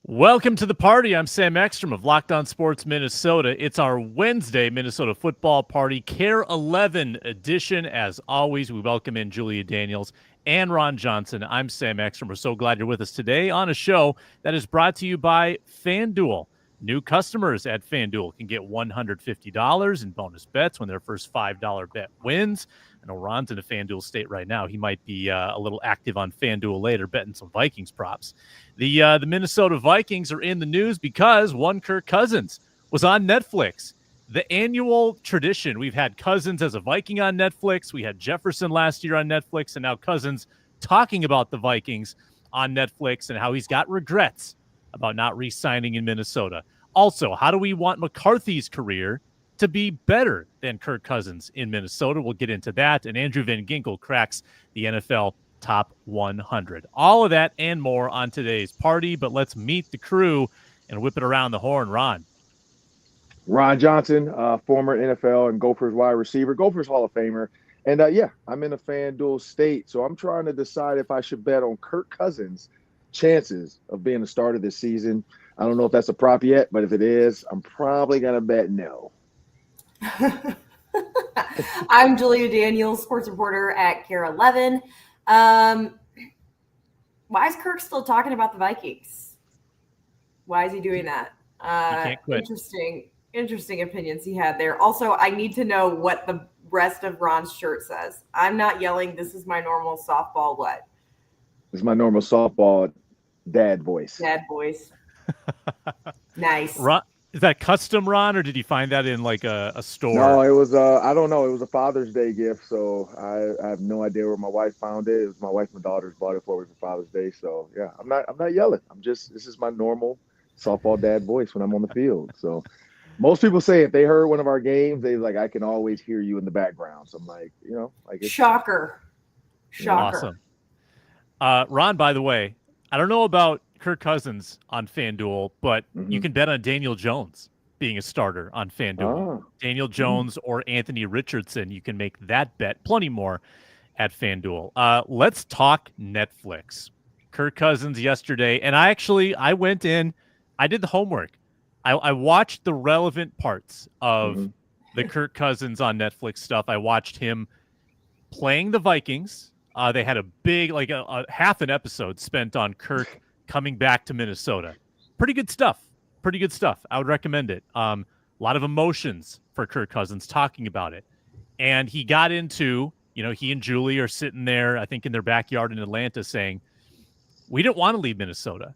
Welcome to the party. I'm Sam Ekstrom of Locked On Sports Minnesota. It's our Wednesday Minnesota football party, Care 11 edition. As always, we welcome in Julia Daniels and Ron Johnson. I'm Sam Ekstrom. We're so glad you're with us today on a show that is brought to you by FanDuel. New customers at FanDuel can get $150 in bonus bets when their first $5 bet wins. I know Ron's in a FanDuel state right now. He might be a little active on FanDuel later, betting some Vikings props. The Minnesota Vikings are in the news because one Kirk Cousins was on Netflix. The annual tradition. We've had Cousins as a Viking on Netflix. We had Jefferson last year on Netflix, and now Cousins talking about the Vikings on Netflix and how he's got regrets about not re-signing in Minnesota. Also, how do we want McCarthy's career to be better than Kirk Cousins in Minnesota? We'll get into that. And Andrew Van Ginkle cracks the NFL Top 100. All of that and more on today's party. But let's meet the crew and whip it around the horn. Ron. Ron Johnson, former NFL and Gophers wide receiver, Gophers Hall of Famer. And I'm in a FanDuel state, so I'm trying to decide if I should bet on Kirk Cousins' chances of being the starter this season. I don't know if that's a prop yet, but if it is, I'm probably going to bet no. I'm Julia Daniels, sports reporter at Care 11. Why is Kirk still talking about the Vikings? Why is he doing that? Can't quit. Interesting opinions he had there. Also, I need to know what the rest of Ron's shirt says. I'm not yelling. This is my normal softball. What? This is my normal softball dad voice. Nice. Ron, is that custom, Ron, or did you find that in like a store? No, it was I don't know. It was a Father's Day gift, so I have no idea where my wife found it. It was my wife and my daughters bought it for me for Father's Day. So yeah, I'm not yelling. This is my normal softball dad voice when I'm on the field. So most people say if they heard one of our games, they like, I can always hear you in the background. So I'm like, it's Shocker. Awesome. Ron, by the way, I don't know about Kirk Cousins on FanDuel, but you can bet on Daniel Jones being a starter on FanDuel. Daniel Jones or Anthony Richardson, you can make that bet. Plenty more at FanDuel. Let's talk Netflix. Kirk Cousins yesterday, and I went in, I did the homework. I watched the relevant parts of the Kirk Cousins on Netflix stuff. I watched him playing the Vikings. They had a big, like a half an episode spent on Kirk coming back to Minnesota. Pretty good stuff. I would recommend it. A lot of emotions for Kirk Cousins talking about it. And he got into, he and Julie are sitting there, I think in their backyard in Atlanta saying, we didn't want to leave Minnesota,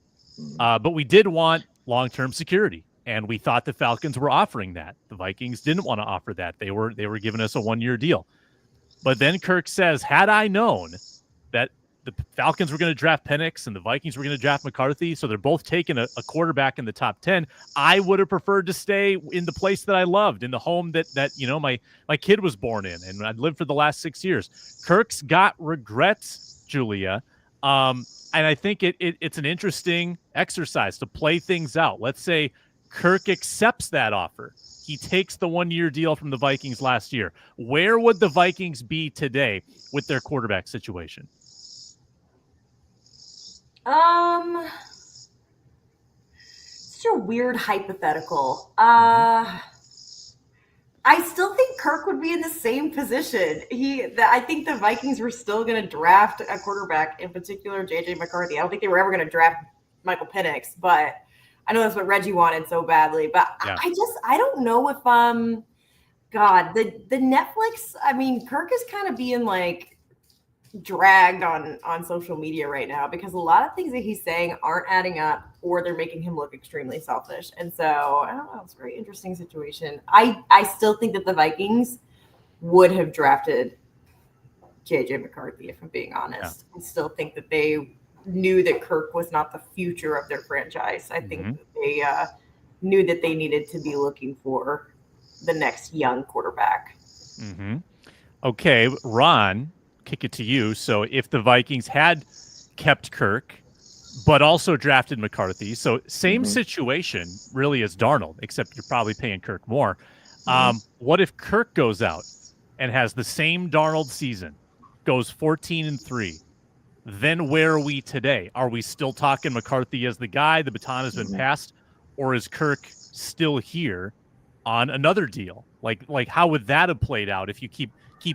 but we did want long-term security. And we thought the Falcons were offering that. The Vikings didn't want to offer that. They were giving us a one-year deal. But then Kirk says, had I known that the Falcons were going to draft Penix and the Vikings were going to draft McCarthy, so they're both taking a quarterback in the top 10, I would have preferred to stay in the place that I loved, in the home that my kid was born in, and I'd lived for the last 6 years. Kirk's got regrets, Julia, and I think it's an interesting exercise to play things out. Let's say Kirk accepts that offer. He takes the one-year deal from the Vikings last year. Where would the Vikings be today with their quarterback situation? Such a weird hypothetical. I still think Kirk would be in the same position. I think the Vikings were still going to draft a quarterback, in particular J.J. McCarthy. I don't think they were ever going to draft Michael Penix, but I know that's what Reggie wanted so badly. But yeah. I don't know if the Netflix. I mean, Kirk is kind of being like dragged on social media right now because a lot of things that he's saying aren't adding up, or they're making him look extremely selfish. And so I don't know. It's a very interesting situation. I still think that the Vikings would have drafted J.J. McCarthy, if I'm being honest. Yeah. I still think that they knew that Kirk was not the future of their franchise. I think that they knew that they needed to be looking for the next young quarterback. Okay, Ron, kick it to you. So if the Vikings had kept Kirk, but also drafted McCarthy, so same situation really as Darnold, except you're probably paying Kirk more. What if Kirk goes out and has the same Darnold season, goes 14-3? then where are we today? Are we still talking McCarthy as the guy? The baton has been passed, or is Kirk still here on another deal? Like how would that have played out if you keep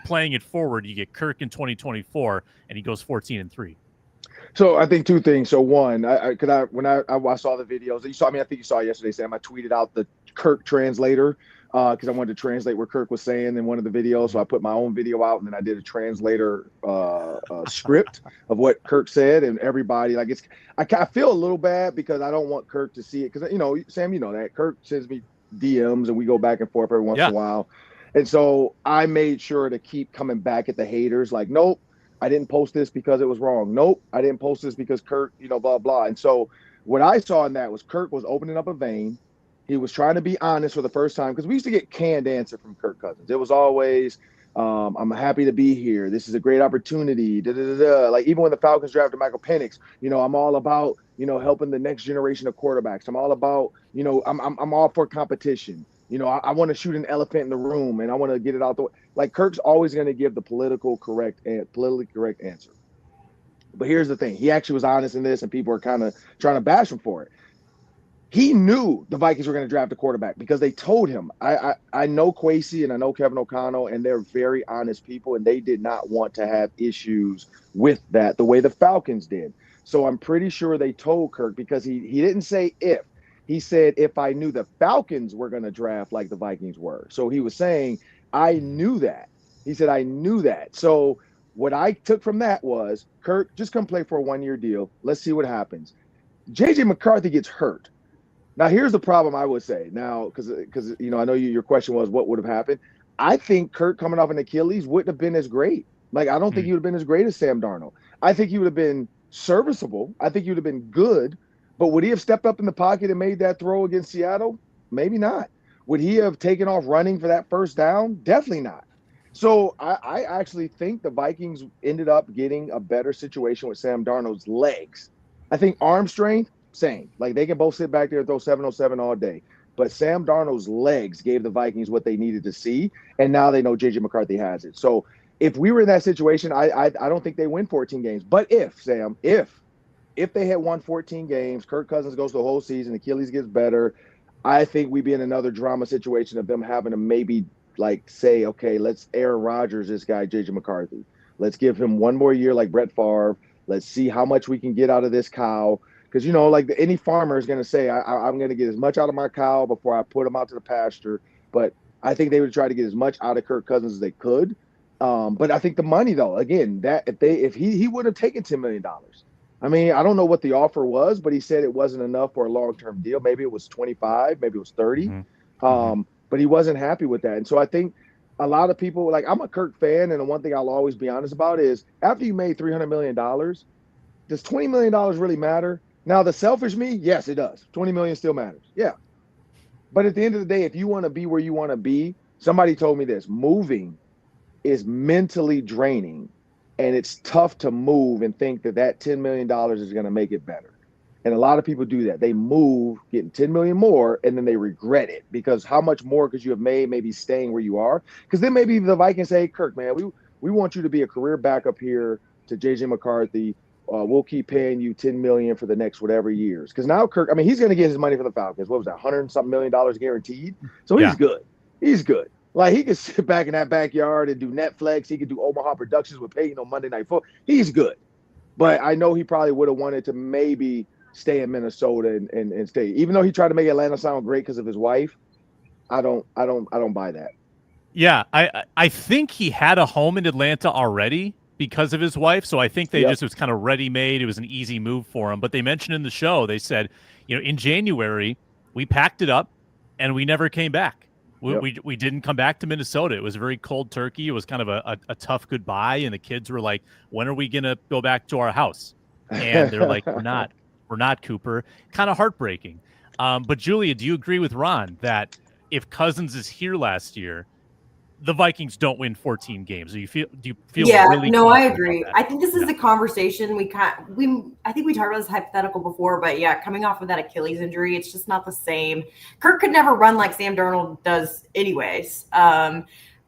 playing it forward? You get Kirk in 2024, and he goes 14-3. So I think two things. So one, when I saw the videos, you saw. I mean, I think you saw yesterday, Sam. I tweeted out the Kirk translator because I wanted to translate what Kirk was saying in one of the videos. So I put my own video out, and then I did a translator script of what Kirk said, and everybody I feel a little bad because I don't want Kirk to see it because Sam, you know that Kirk sends me DMs and we go back and forth every once in a while, and so I made sure to keep coming back at the haters like, nope, I didn't post this because it was wrong. Nope, I didn't post this because Kirk, blah, blah. And so what I saw in that was Kirk was opening up a vein. He was trying to be honest for the first time because we used to get canned answer from Kirk Cousins. It was always, I'm happy to be here. This is a great opportunity. Like even when the Falcons drafted Michael Penix, I'm all about, helping the next generation of quarterbacks. I'm all about, I'm all for competition. I want to shoot an elephant in the room and I want to get it out the way. Like Kirk's always going to give the politically correct answer. But here's the thing. He actually was honest in this and people are kind of trying to bash him for it. He knew the Vikings were going to draft a quarterback because they told him. I know Kwesi and I know Kevin O'Connell, and they're very honest people, and they did not want to have issues with that the way the Falcons did. So I'm pretty sure they told Kirk because he didn't say if. He said, if I knew the Falcons were going to draft like the Vikings were. So he was saying, I knew that. He said, I knew that. So what I took from that was, Kirk, just come play for a 1-year deal. Let's see what happens. JJ McCarthy gets hurt. Now, here's the problem I would say. Now, because I know your question was what would have happened. I think Kirk coming off an Achilles wouldn't have been as great. Like, I don't think he would have been as great as Sam Darnold. I think he would have been serviceable. I think he would have been good. But would he have stepped up in the pocket and made that throw against Seattle? Maybe not. Would he have taken off running for that first down? Definitely not. So I actually think the Vikings ended up getting a better situation with Sam Darnold's legs. I think arm strength, same. Like they can both sit back there and throw 707 all day. But Sam Darnold's legs gave the Vikings what they needed to see, and now they know J.J. McCarthy has it. So if we were in that situation, I don't think they win 14 games. But if they had won 14 games, Kirk Cousins goes the whole season, Achilles gets better, I think we'd be in another drama situation of them having to maybe say, okay, let's Aaron Rodgers this guy, J.J. McCarthy. Let's give him one more year like Brett Favre. Let's see how much we can get out of this cow. Because, any farmer is going to say, I'm going to get as much out of my cow before I put him out to the pasture. But I think they would try to get as much out of Kirk Cousins as they could. But I think the money, though, again, that if he would have taken $10 million. I mean, I don't know what the offer was, but he said it wasn't enough for a long-term deal. Maybe it was 25, maybe it was 30. But he wasn't happy with that. And so I think a lot of people, I'm a Kirk fan, and the one thing I'll always be honest about is after you made $300 million, does $20 million really matter? Now, the selfish me, yes, it does. $20 million still matters. Yeah. But at the end of the day, if you want to be where you want to be, somebody told me this, moving is mentally draining, and it's tough to move and think that $10 million is going to make it better. And a lot of people do that. They move, getting $10 million more, and then they regret it because how much more could you have made maybe staying where you are? Because then maybe the Vikings say, hey, Kirk, man, we want you to be a career backup here to J.J. McCarthy. We'll keep paying you $10 million for the next whatever years. Because now Kirk, I mean, he's going to get his money for the Falcons. What was that, $100-something million guaranteed? So he's good. He's good. Like, he could sit back in that backyard and do Netflix. He could do Omaha Productions with Peyton on Monday Night Football. He's good. But I know he probably would have wanted to maybe stay in Minnesota and stay. Even though he tried to make Atlanta sound great because of his wife, I don't buy that. Yeah, I think he had a home in Atlanta already because of his wife. So I think they just was kind of ready-made. It was an easy move for him. But they mentioned in the show, they said, in January, we packed it up and we never came back. We didn't come back to Minnesota. It was a very cold turkey. It was kind of a tough goodbye. And the kids were like, when are we going to go back to our house? And they're like, we're not, Cooper. Kind of heartbreaking. But Julia, do you agree with Ron that if Cousins is here last year, the Vikings don't win 14 games? Do you feel really? No, I agree. I think this is a conversation I think we talked about this hypothetical before, but coming off of that Achilles injury, it's just not the same. Kirk could never run like Sam Darnold does anyways.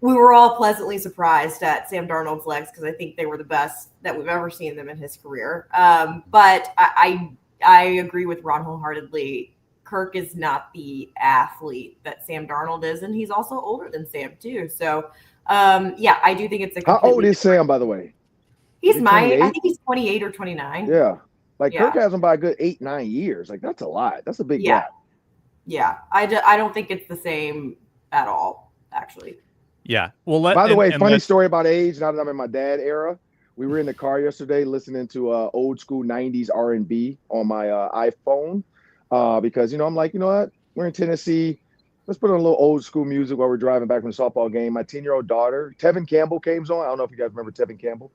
we were all pleasantly surprised at Sam Darnold's legs because I think they were the best that we've ever seen them in his career. But I agree with Ron wholeheartedly. Kirk is not the athlete that Sam Darnold is, and he's also older than Sam too. So, yeah, I do think it's How old is Sam, by the way? He's I think he's 28 or 29. Yeah. Like Kirk has him by a good 8-9 years. Like that's a lot. That's a big gap. Yeah. I don't think it's the same at all, actually. Yeah. Well, by the way, funny story about age. Now that I'm in my dad era, we were in the car yesterday listening to old school 90s R&B on my iPhone because, you know, I'm like, you know what? We're in Tennessee. Let's put on a little old school music while we're driving back from the softball game. My 10-year-old daughter, Tevin Campbell, came on. I don't know if you guys remember Tevin Campbell.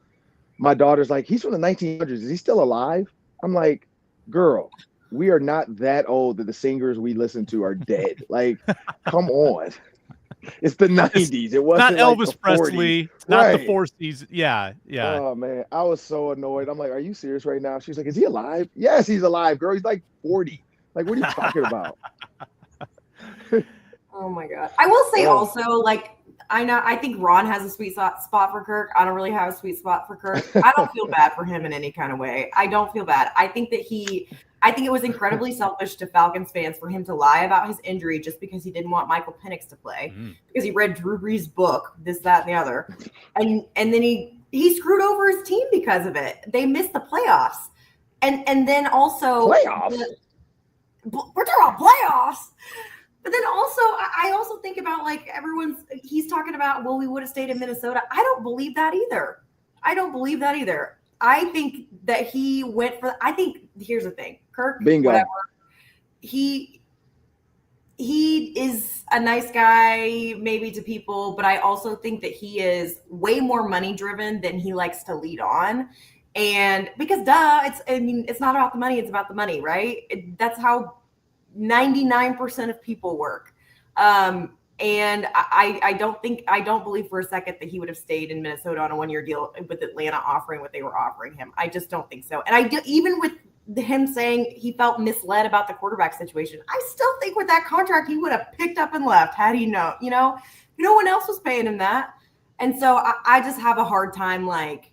My daughter's like, he's from the 1900s. Is he still alive? I'm like, girl, we are not that old that the singers we listen to are dead. Like, come on. It's the 90s. It wasn't not like Elvis the Presley, 40s. not Right. the 40s. Yeah. Oh, man. I was so annoyed. I'm like, are you serious right now? She's like, is he alive? Yes, he's alive, girl. He's like 40. Like, what are you talking about? Oh, my God. I will say also, like, I think Ron has a sweet spot for Kirk. I don't really have a sweet spot for Kirk. I don't feel bad for him in any kind of way. I don't feel bad. I think it was incredibly selfish to Falcons fans for him to lie about his injury just because he didn't want Michael Penix to play because he read Drew Brees' book, this, that, and the other. And then he screwed over his team because of it. They missed the playoffs. And then also playoffs. We're talking about playoffs. But then also, I also think about like he's talking about, well, we would have stayed in Minnesota. I don't believe that either. I think that he went here's the thing. Kirk, bingo. Whatever, he is a nice guy maybe to people, but I also think that he is way more money driven than he likes to lead on. And because it's not about the money, it's about the money, right? That's how 99% of people work. And I don't believe for a second that he would have stayed in Minnesota on a 1-year deal with Atlanta offering what they were offering him. I just don't think so. And even with him saying he felt misled about the quarterback situation, I still think with that contract, he would have picked up and left had he known, no one else was paying him that. And so I just have a hard time, like,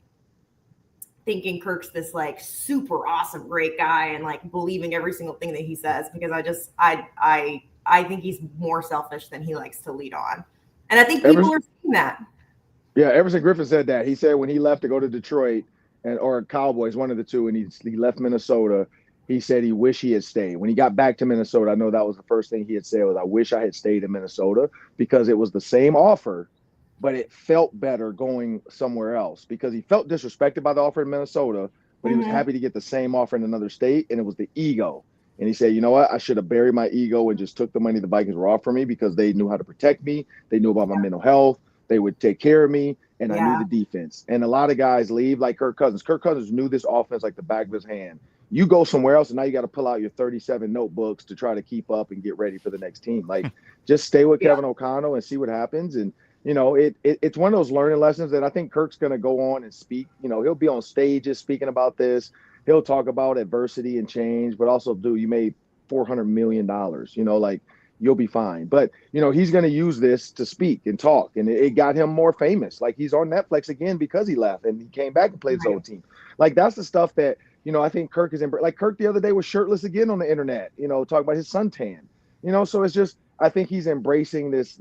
thinking Kirk's this like super awesome, great guy and like believing every single thing that he says, because I think he's more selfish than he likes to lead on. And I think people are seeing that. Yeah. Everson Griffin said that. He said when he left to go to Detroit or Cowboys, one of the two, and he left Minnesota, he said he wished he had stayed. When he got back to Minnesota, I know that was the first thing he had said was, I wish I had stayed in Minnesota because it was the same offer, but it felt better going somewhere else because he felt disrespected by the offer in Minnesota, but he was happy to get the same offer in another state, and it was the ego. And he said, you know what? I should have buried my ego and just took the money the Vikings were offering me because they knew how to protect me. They knew about my mental health. They would take care of me, and I knew the defense. And a lot of guys leave like Kirk Cousins. Kirk Cousins knew this offense like the back of his hand. You go somewhere else, and now you got to pull out your 37 notebooks to try to keep up and get ready for the next team. Like, just stay with Kevin O'Connell and see what happens. And it's one of those learning lessons that I think Kirk's going to go on and speak. He'll be on stages speaking about this. He'll talk about adversity and change, but also, dude, you made $400 million, like you'll be fine. But, he's going to use this to speak and talk. And it got him more famous. Like he's on Netflix again because he left and he came back and played his old team. Like that's the stuff that, I think Kirk is like Kirk the other day was shirtless again on the internet, talking about his suntan, so it's just, I think he's embracing this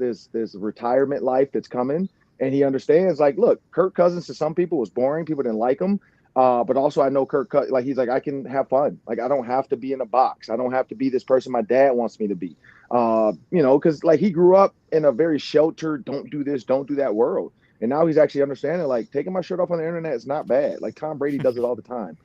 retirement life that's coming, and he understands. Like, look, Kirk Cousins to some people was boring. People didn't like him, but also I know Kirk. Like, he's like, I can have fun. Like, I don't have to be in a box. I don't have to be this person my dad wants me to be. Because like he grew up in a very sheltered, don't do this, don't do that world, and now he's actually understanding. Like, taking my shirt off on the internet is not bad. Like Tom Brady does it all the time,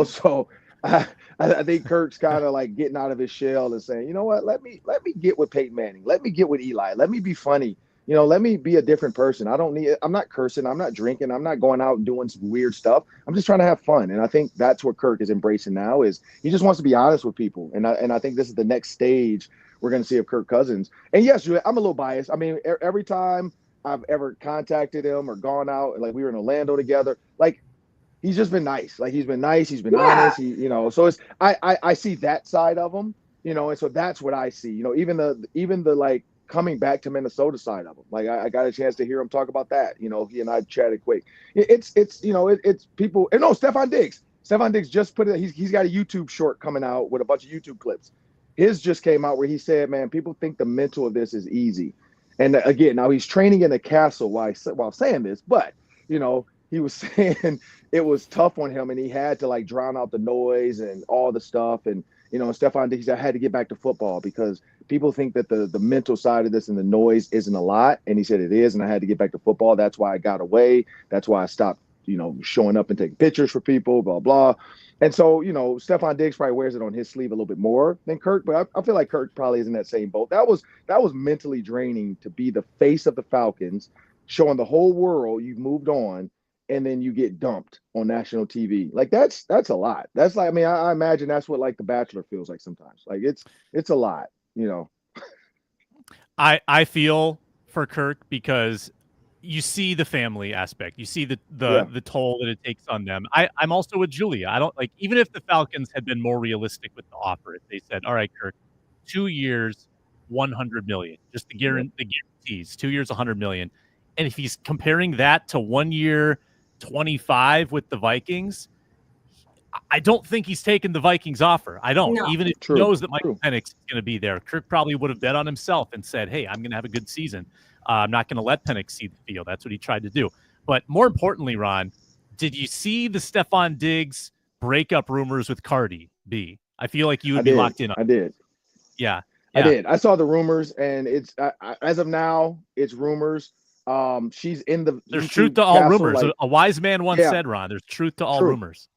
So. I think Kirk's kind of like getting out of his shell and saying, you know what, let me get with Peyton Manning. Let me get with Eli. Let me be funny. Let me be a different person. I'm not cursing. I'm not drinking. I'm not going out and doing some weird stuff. I'm just trying to have fun. And I think that's what Kirk is embracing now is he just wants to be honest with people. And I think this is the next stage we're going to see of Kirk Cousins. And yes, I'm a little biased. I mean, every time I've ever contacted him or gone out, like we were in Orlando together, like, he's just been nice. Like he's been nice. He's been honest. So it's I see that side of him, and so that's what I see. Even the like coming back to Minnesota side of him. Like I got a chance to hear him talk about that. He and I chatted quick. It's people. And no, Stephon Diggs. Stephon Diggs just put it. He's got a YouTube short coming out with a bunch of YouTube clips. His just came out where he said, man, people think the mental of this is easy. And again, now he's training in the castle while saying this, but he was saying it was tough on him and he had to like drown out the noise and all the stuff. And, Stephon Diggs, I had to get back to football because people think that the mental side of this and the noise isn't a lot. And he said it is. And I had to get back to football. That's why I got away. That's why I stopped, showing up and taking pictures for people, blah, blah. And so, Stephon Diggs probably wears it on his sleeve a little bit more than Kirk, but I feel like Kirk probably is in that same boat. That was mentally draining to be the face of the Falcons, showing the whole world you've moved on, and then you get dumped on national TV. Like that's a lot. That's like, I imagine that's what like The Bachelor feels like sometimes. Like it's a lot, I feel for Kirk because you see the family aspect. You see the toll that it takes on them. I'm also with Julia. I don't like, even if the Falcons had been more realistic with the offer, if they said, all right, Kirk, 2 years, 100 million, just the guarantees, 2 years, 100 million. And if he's comparing that to 1 year, 25 with the Vikings, I don't think he's taken the Vikings offer. I don't. No. Even if he knows that Michael Penix is going to be there, Kirk probably would have bet on himself and said, hey, I'm going to have a good season. I'm not going to let Penix see the field. That's what he tried to do. But more importantly, Ron, did you see the Stephon Diggs breakup rumors with Cardi B? I feel like you would be locked in on I did. Yeah. I did. I saw the rumors, and it's as of now, it's rumors. She's in the There's YouTube truth to all castle, rumors. like, a wise man once said, Ron, there's truth to all rumors.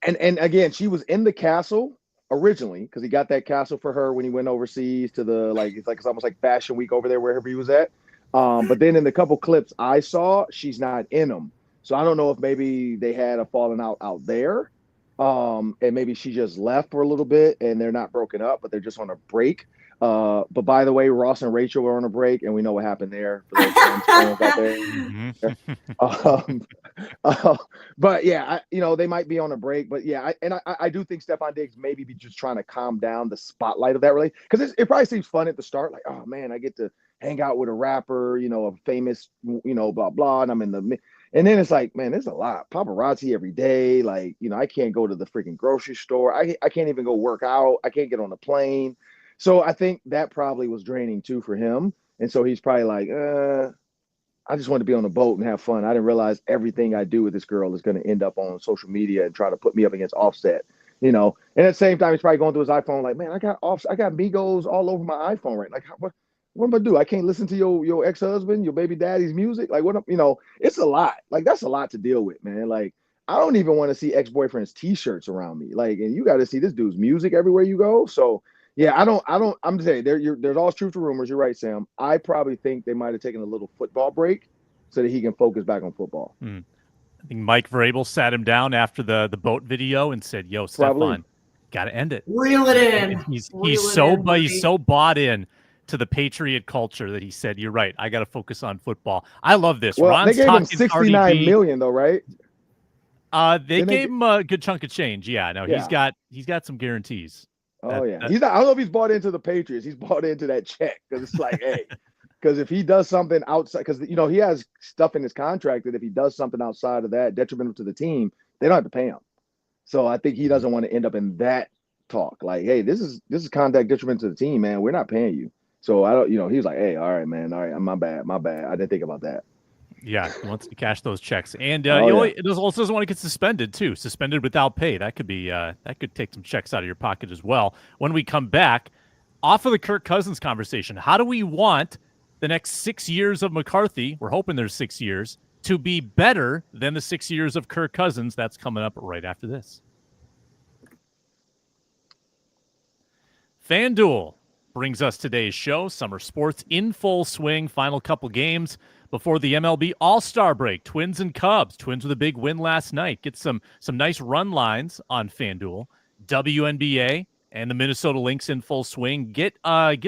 And again, she was in the castle originally because he got that castle for her when he went overseas to the it's almost like Fashion Week over there wherever he was at. But then in the couple clips I saw, she's not in them. So I don't know if maybe they had a falling out there. And maybe she just left for a little bit and they're not broken up, but they're just on a break. But by the way, Ross and Rachel were on a break and we know what happened there for those fans out there. But yeah, they might be on a break, but yeah, I do think Stephon Diggs maybe be just trying to calm down the spotlight of that really. Cause it probably seems fun at the start. Like, oh man, I get to hang out with a rapper, a famous, blah, blah. And I'm in the, and then it's like, man, there's a lot paparazzi every day. Like, I can't go to the freaking grocery store. I can't even go work out. I can't get on a plane. So I think that probably was draining too for him. And so he's probably like, I just want to be on a boat and have fun. I didn't realize everything I do with this girl is going to end up on social media and try to put me up against Offset, And at the same time, he's probably going through his iPhone like, man, I got Migos all over my iPhone right. Like, what am I do? I can't listen to your ex-husband, your baby daddy's music. Like, it's a lot. Like, that's a lot to deal with, man. Like, I don't even want to see ex-boyfriend's T-shirts around me. Like, and you got to see this dude's music everywhere you go. So, yeah, I'm just saying there's all truth to rumors. You're right, Sam. I probably think they might have taken a little football break so that he can focus back on football. I think Mike Vrabel sat him down after the boat video and said, yo, Stephon, got to end it. Reel it in. And he's so bought in to the Patriot culture that he said, you're right, I got to focus on football. I love this. Well, Ron's they gave him $69 million though, right? They gave him a good chunk of change. Yeah, no, he's got some guarantees. He's not. I don't know if he's bought into the Patriots. He's bought into that check because it's like, hey, because if he does something outside, because he has stuff in his contract that if he does something outside of that detrimental to the team, they don't have to pay him. So I think he doesn't want to end up in that talk. Like, hey, this is contact detrimental to the team, man. We're not paying you. So I don't. He was like, hey, all right, man, all right, my bad. I didn't think about that. Yeah, he wants to cash those checks, and he also doesn't want to get suspended too. Suspended without pay. That could be that could take some checks out of your pocket as well. When we come back, off of the Kirk Cousins conversation, how do we want the next 6 years of McCarthy? We're hoping there's 6 years to be better than the 6 years of Kirk Cousins. That's coming up right after this. FanDuel brings us today's show. Summer sports in full swing. Final couple games before the MLB All-Star break. Twins and Cubs. Twins with a big win last night. Get some nice run lines on FanDuel. WNBA and the Minnesota Lynx in full swing. Get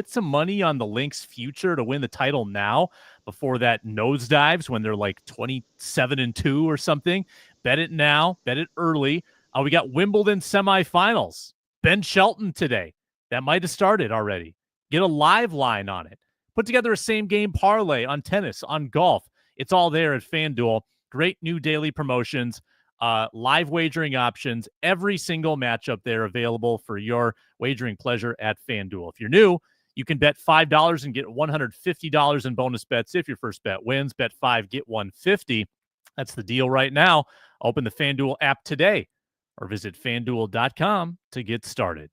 some money on the Lynx future to win the title now before that nosedives when they're like 27-2 or something. Bet it now. Bet it early. We got Wimbledon semifinals. Ben Shelton today. That might have started already. Get a live line on it. Put together a same-game parlay on tennis, on golf. It's all there at FanDuel. Great new daily promotions, live wagering options, every single matchup there available for your wagering pleasure at FanDuel. If you're new, you can bet $5 and get $150 in bonus bets if your first bet wins. Bet 5, get $150. That's the deal right now. Open the FanDuel app today or visit FanDuel.com to get started.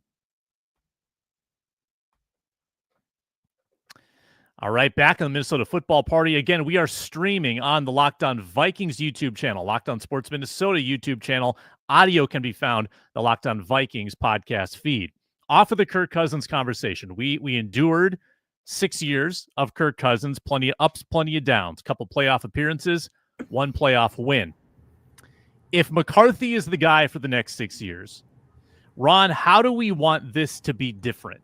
All right, back on the Minnesota Football Party. Again, we are streaming on the Locked On Vikings YouTube channel, Locked On Sports Minnesota YouTube channel. Audio can be found the Locked On Vikings podcast feed. Off of the Kirk Cousins conversation, we endured 6 years of Kirk Cousins, plenty of ups, plenty of downs, a couple playoff appearances, one playoff win. If McCarthy is the guy for the next 6 years, Ron, how do we want this to be different?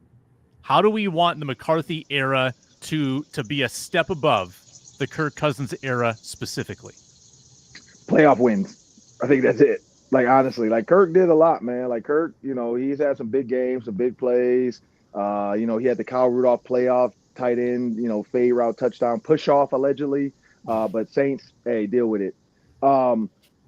How do we want the McCarthy era to be a step above the Kirk Cousins era specifically? Playoff wins. I think that's it. Like, honestly, like Kirk did a lot, man. Like Kirk, he's had some big games, some big plays. He had the Kyle Rudolph playoff tight end, fade route touchdown push off allegedly. But Saints, hey, deal with it.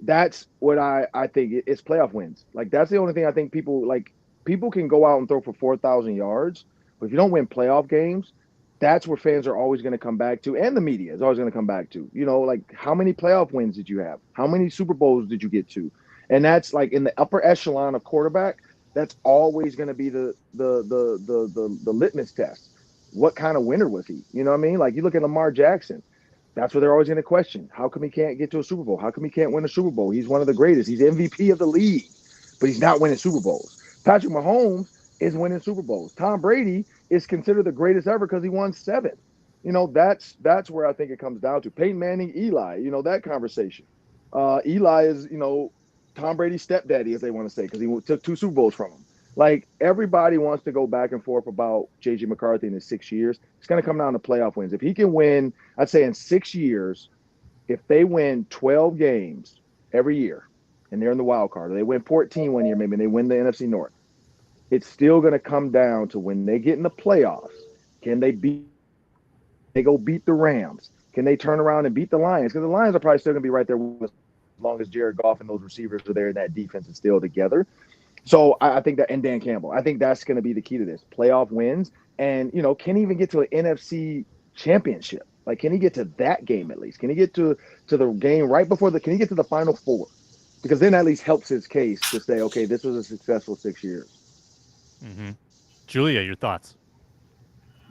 That's what I think it's playoff wins. Like, that's the only thing I think people can go out and throw for 4,000 yards. But if you don't win playoff games, that's where fans are always going to come back to, and the media is always going to come back to. Like, how many playoff wins did you have? How many Super Bowls did you get to? And that's like in the upper echelon of quarterback. That's always going to be the litmus test. What kind of winner was he? You know what I mean? Like, you look at Lamar Jackson. That's what they're always going to question. How come he can't get to a Super Bowl? How come he can't win a Super Bowl? He's one of the greatest. He's MVP of the league, but he's not winning Super Bowls. Patrick Mahomes is winning Super Bowls. Tom Brady is considered the greatest ever because he won 7. That's where I think it comes down to. Peyton Manning, Eli, that conversation. Eli is, Tom Brady's stepdaddy, as they want to say, because he took 2 Super Bowls from him. Like, everybody wants to go back and forth about J.J. McCarthy in his 6 years. It's going to come down to playoff wins. If he can win, I'd say in 6 years, if they win 12 games every year, and they're in the wild card, or they win 14 one year, maybe, and they win the NFC North, it's still going to come down to when they get in the playoffs, can they go beat the Rams? Can they turn around and beat the Lions? Because the Lions are probably still going to be right there with us as long as Jared Goff and those receivers are there and that defense is still together. So I think that, and Dan Campbell, I think that's going to be the key to this. Playoff wins, and, can he even get to an NFC championship? Like, can he get to that game at least? Can he get to the game right before can he get to the Final Four? Because then at least helps his case to say, okay, this was a successful 6 years. Mm-hmm. Julia, your thoughts?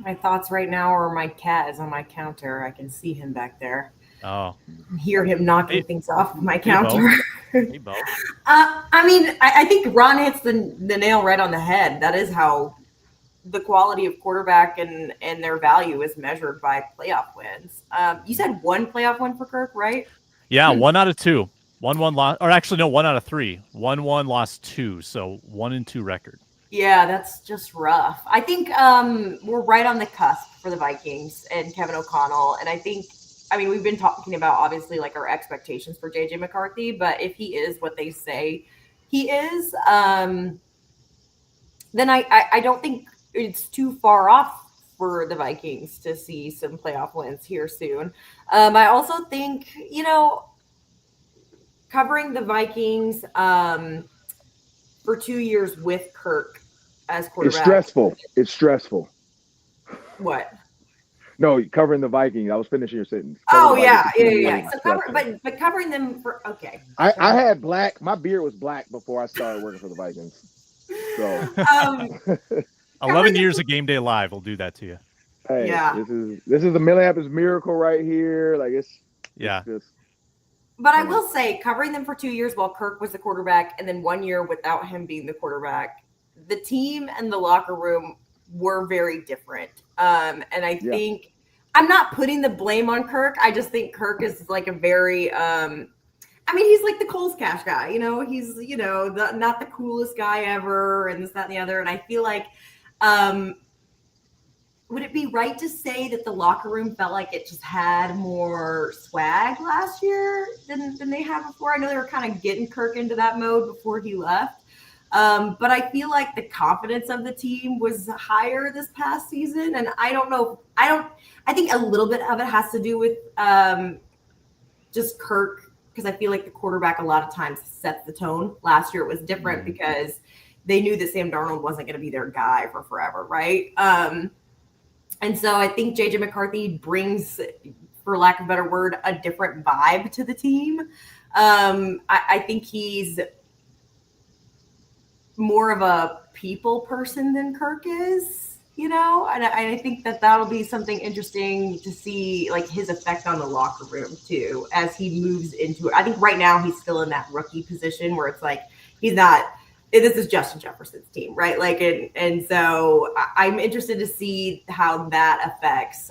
My thoughts right now are my cat is on my counter. I can see him back there. Oh. Hear him knocking things off of my counter. Hey, Bo. I think Ron hits the nail right on the head. That is how the quality of quarterback and their value is measured by playoff wins. You said 1 playoff win for Kirk, right? Yeah, 1 out of 2. 1-1 lost, or actually no, 1 out of 3. 1-1 lost 2, so 1-2 record. Yeah, that's just rough. I think we're right on the cusp for the Vikings and Kevin O'Connell. And we've been talking about, obviously, like, our expectations for J.J. McCarthy. But if he is what they say he is, then I don't think it's too far off for the Vikings to see some playoff wins here soon. I also think, covering the Vikings for 2 years with Kirk as quarterback. It's stressful. What? No, covering the Vikings. I was finishing your sentence. Yeah. So but covering them for okay. I had black. My beard was black before I started working for the Vikings. So 11 years of Game Day Live will do that to you. Hey, yeah. This is the Minneapolis Miracle right here. Like, it's just. But I will say, covering them for 2 years while Kirk was the quarterback, and then 1 year without him being the quarterback, the team and the locker room were very different. And I think I'm not putting the blame on Kirk. I just think Kirk is like a very, he's like the Coles Cash guy. He's not the coolest guy ever, and this, that, and the other. And I feel like, would it be right to say that the locker room felt like it just had more swag last year than they had before? I know they were kind of getting Kirk into that mode before he left. But I feel like the confidence of the team was higher this past season. And I don't know. I think a little bit of it has to do with just Kirk, because I feel like the quarterback a lot of times sets the tone. Last year it was different because they knew that Sam Darnold wasn't going to be their guy for forever, right? And so I think JJ McCarthy brings, for lack of a better word, a different vibe to the team. I think he's more of a people person than Kirk is, and I think that'll be something interesting to see, like his effect on the locker room too, as he moves into it. I think right now he's still in that rookie position where it's like, he's not, this is Justin Jefferson's team, right? Like, and so I'm interested to see how that affects,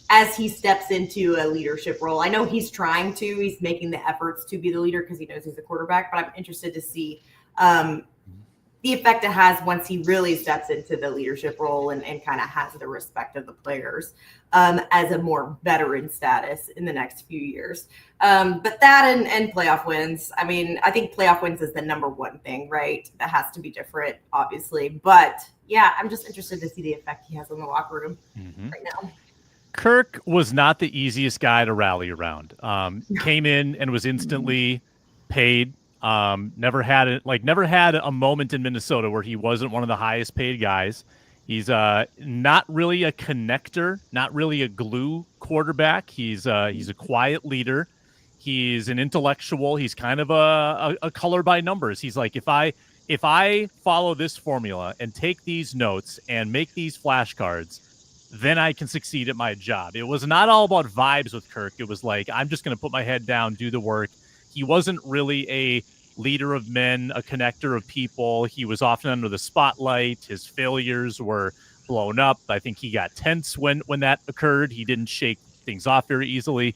as he steps into a leadership role. I know he's he's making the efforts to be the leader because he knows he's a quarterback, but I'm interested to see the effect it has once he really steps into the leadership role and kind of has the respect of the players as a more veteran status in the next few years. But that and playoff wins. I mean, I think playoff wins is the number one thing, right? That has to be different, obviously. But yeah, I'm just interested to see the effect he has on the locker room right now. Kirk was not the easiest guy to rally around. Came in and was instantly paid. Never had a moment in Minnesota where he wasn't one of the highest paid guys. He's not really a connector, not really a glue quarterback. He's a quiet leader. He's an intellectual. He's kind of a color by numbers. He's like, if I follow this formula and take these notes and make these flashcards, then I can succeed at my job. It was not all about vibes with Kirk. It was like, I'm just going to put my head down, do the work. He wasn't really a leader of men, a connector of people. He was often under the spotlight. His failures were blown up. I think he got tense when that occurred. He didn't shake things off very easily.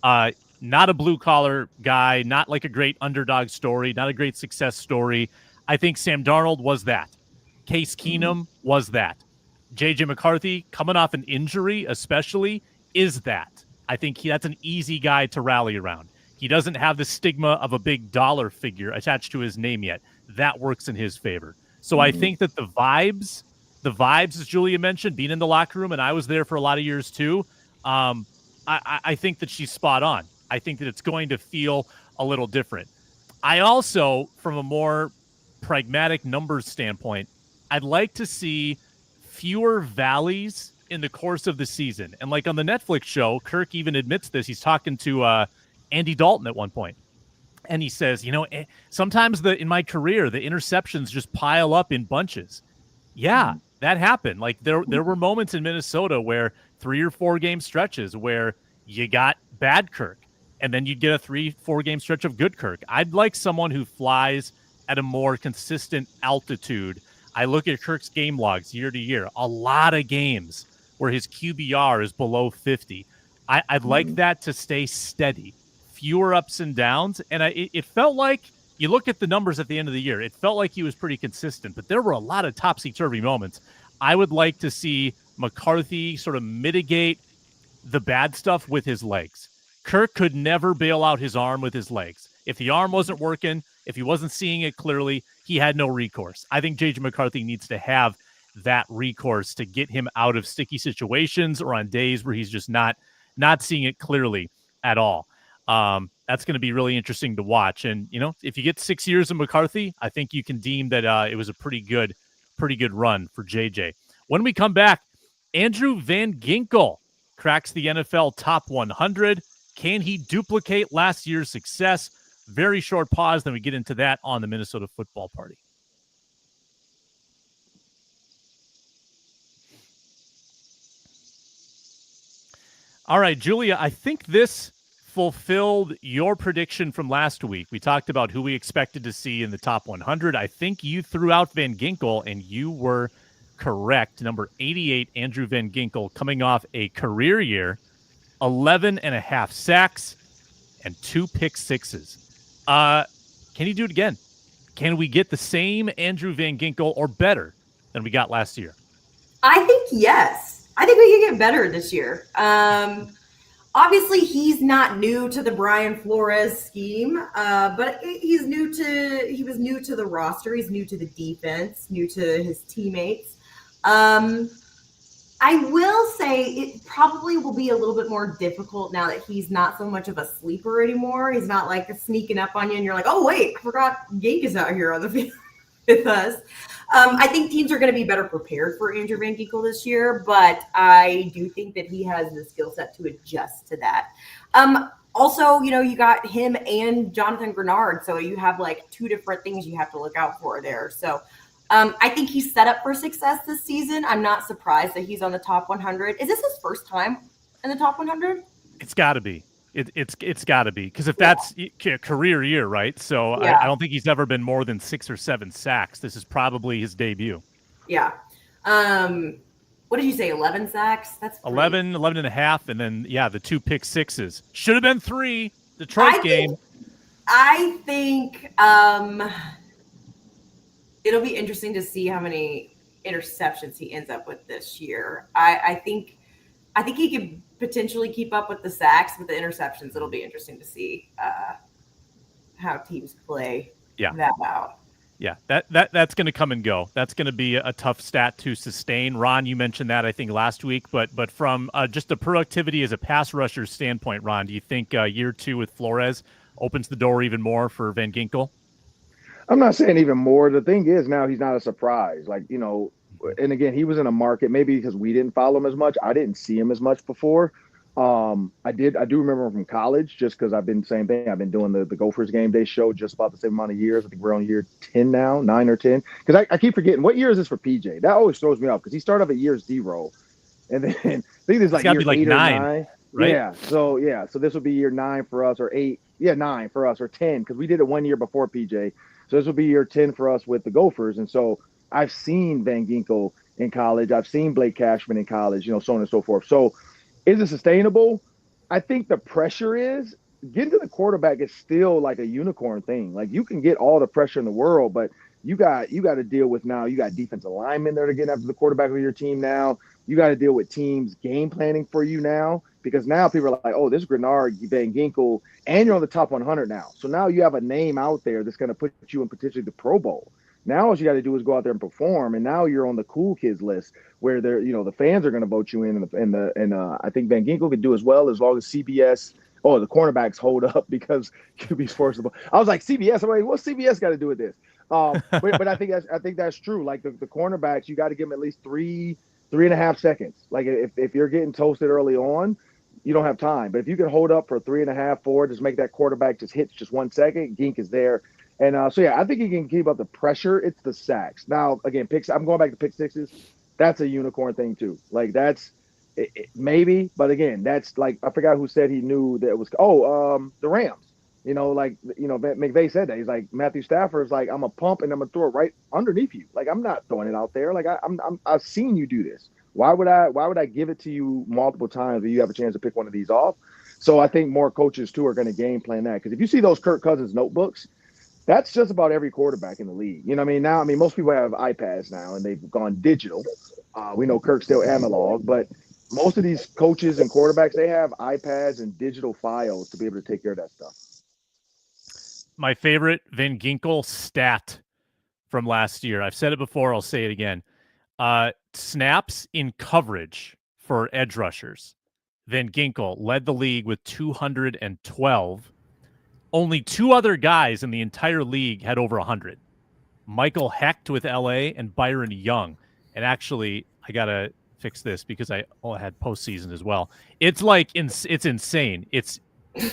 Not a blue-collar guy, not like a great underdog story, not a great success story. I think Sam Darnold was that. Case Keenum was that. JJ McCarthy, coming off an injury especially, is that. I think that's an easy guy to rally around. He doesn't have the stigma of a big dollar figure attached to his name yet. That works in his favor. So I think that the vibes, as Julia mentioned, being in the locker room, and I was there for a lot of years too, I think that she's spot on. I think that it's going to feel a little different. I also, from a more pragmatic numbers standpoint, I'd like to see fewer valleys in the course of the season. And like on the Netflix show, Kirk even admits this. He's talking to Andy Dalton at one point. And he says, sometimes in my career, the interceptions just pile up in bunches. Yeah, that happened. Like there were moments in Minnesota where 3 or 4 game stretches where you got bad Kirk, and then you'd get a 3-4 game stretch of good Kirk. I'd like someone who flies at a more consistent altitude. I look at Kirk's game logs year to year, a lot of games where his QBR is below 50. I'd like that to stay steady, fewer ups and downs. And it felt like, you look at the numbers at the end of the year, it felt like he was pretty consistent, but there were a lot of topsy-turvy moments. I would like to see McCarthy sort of mitigate the bad stuff with his legs. Kirk could never bail out his arm with his legs. If the arm wasn't working, if he wasn't seeing it clearly, he had no recourse. I think J.J. McCarthy needs to have that recourse to get him out of sticky situations or on days where he's just not seeing it clearly at all. That's going to be really interesting to watch. And, if you get 6 years of McCarthy, I think you can deem that it was a pretty good run for JJ. When we come back, Andrew Van Ginkel cracks the NFL top 100. Can he duplicate last year's success? Very short pause, then we get into that on the Minnesota Football Party. All right, Julia, I think this fulfilled your prediction from last week. We talked about who we expected to see in the top 100. I think you threw out Van Ginkel, and you were correct. Number 88, Andrew Van Ginkel, coming off a career year, 11.5 sacks and 2 pick sixes. Can he do it again? Can we get the same Andrew Van Ginkel or better than we got last year? I think yes. I think we can get better this year. Obviously, he's not new to the Brian Flores scheme, but he was new to the roster. He's new to the defense, new to his teammates. I will say it probably will be a little bit more difficult now that he's not so much of a sleeper anymore. He's not like sneaking up on you and you're like, oh, wait, I forgot Gink is out here on the field with us. I think teams are going to be better prepared for Andrew Van Ginkel this year, but I do think that he has the skill set to adjust to that. Also, you got him and Jonathan Grenard, so you have like two different things you have to look out for there. So I think he's set up for success this season. I'm not surprised that he's on the top 100. Is this his first time in the top 100? It's got to be. It's got to be, because if that's a career year, right? So I don't think he's ever been more than 6 or 7 sacks. This is probably his debut. Yeah. What did you say? 11 sacks? That's 11 and a half, and then the 2 pick sixes. Should have been 3. Detroit game. I think it'll be interesting to see how many interceptions he ends up with this year. I think he could potentially keep up with the sacks, but the interceptions, it'll be interesting to see how teams play that out. Yeah, that's going to come and go. That's going to be a tough stat to sustain. Ron, you mentioned that, I think, last week, but from just the productivity as a pass rusher standpoint, Ron, do you think year 2 with Flores opens the door even more for Van Ginkel? I'm not saying even more. The thing is, now he's not a surprise. Like, and again, he was in a market, maybe because we didn't follow him as much. I didn't see him as much before. I do remember him from college, just because I've been the same thing. I've been doing the Gophers game day show just about the same amount of years. I think we're on year 10 now, 9 or 10. Because I keep forgetting, what year is this for PJ? That always throws me off, because he started off at year 0. And then I think there's like year 8 or 9. Right? Yeah. So this will be year 9 for us, or 8. Yeah, 9 for us, or 10, because we did it 1 year before PJ. So this will be year 10 for us with the Gophers. And so I've seen Van Ginkel in college. I've seen Blake Cashman in college, so on and so forth. So is it sustainable? I think the pressure is getting to the quarterback is still like a unicorn thing. Like, you can get all the pressure in the world, but you got to deal with, now you got defensive linemen that are getting after the quarterback of your team now. You got to deal with teams game planning for you now, because now people are like, oh, this is Grenard, Van Ginkel, and you're on the top 100 now. So now you have a name out there that's going to put you in potentially the Pro Bowl. Now all you got to do is go out there and perform, and now you're on the cool kids list where they're, the fans are going to vote you in, and I think Van Ginkel could do as well, as long as CBS. Oh, the cornerbacks hold up because QB's forcible. I was like, CBS. I'm like, what's CBS got to do with this? But I think that's true. Like the cornerbacks, you got to give them at least 3.5 seconds. Like if you're getting toasted early on, you don't have time. But if you can hold up for 3.5, 4, just make that quarterback just hit just 1 second, Gink is there. And I think he can keep up the pressure. It's the sacks. Now, again, I'm going back to pick sixes. That's a unicorn thing too. Like that's maybe, but again, that's like, I forgot who said he knew that it was. The Rams. McVay said that. He's like, Matthew Stafford's like, I'm a pump and I'm gonna throw it right underneath you. Like, I'm not throwing it out there. Like I've seen you do this. Why would I give it to you multiple times if you have a chance to pick one of these off? So I think more coaches too are going to game plan that, because if you see those Kirk Cousins notebooks, that's just about every quarterback in the league. You know what I mean? Now, most people have iPads now and they've gone digital. We know Kirk's still analog, but most of these coaches and quarterbacks, they have iPads and digital files to be able to take care of that stuff. My favorite Van Ginkel stat from last year. I've said it before. I'll say it again. Snaps in coverage for edge rushers. Van Ginkel led the league with 212. Only 2 other guys in the entire league had over 100. Michael Hecht with LA and Byron Young. And actually, I got to fix this because I had postseason as well. It's like, it's insane. It's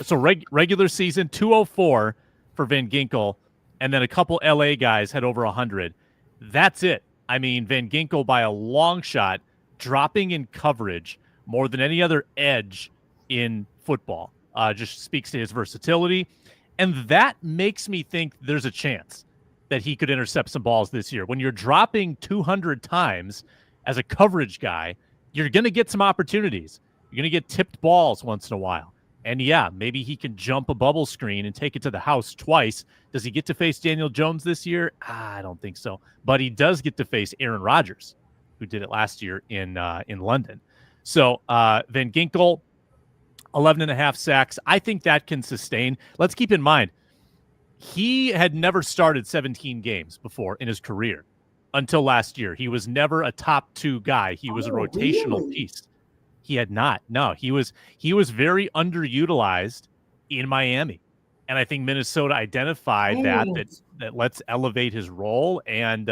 a regular season, 204 for Van Ginkel, and then a couple LA guys had over 100. That's it. Van Ginkel by a long shot, dropping in coverage more than any other edge in football. Just speaks to his versatility. And that makes me think there's a chance that he could intercept some balls this year. When you're dropping 200 times as a coverage guy, you're going to get some opportunities. You're going to get tipped balls once in a while. And maybe he can jump a bubble screen and take it to the house twice. Does he get to face Daniel Jones this year? I don't think so. But he does get to face Aaron Rodgers, who did it last year in London. So Van Ginkel, 11.5 sacks. I think that can sustain. Let's keep in mind, he had never started 17 games before in his career until last year. He was never a top 2 guy. He was a rotational piece. He had not. No, he was very underutilized in Miami. And I think Minnesota identified that let's elevate his role, and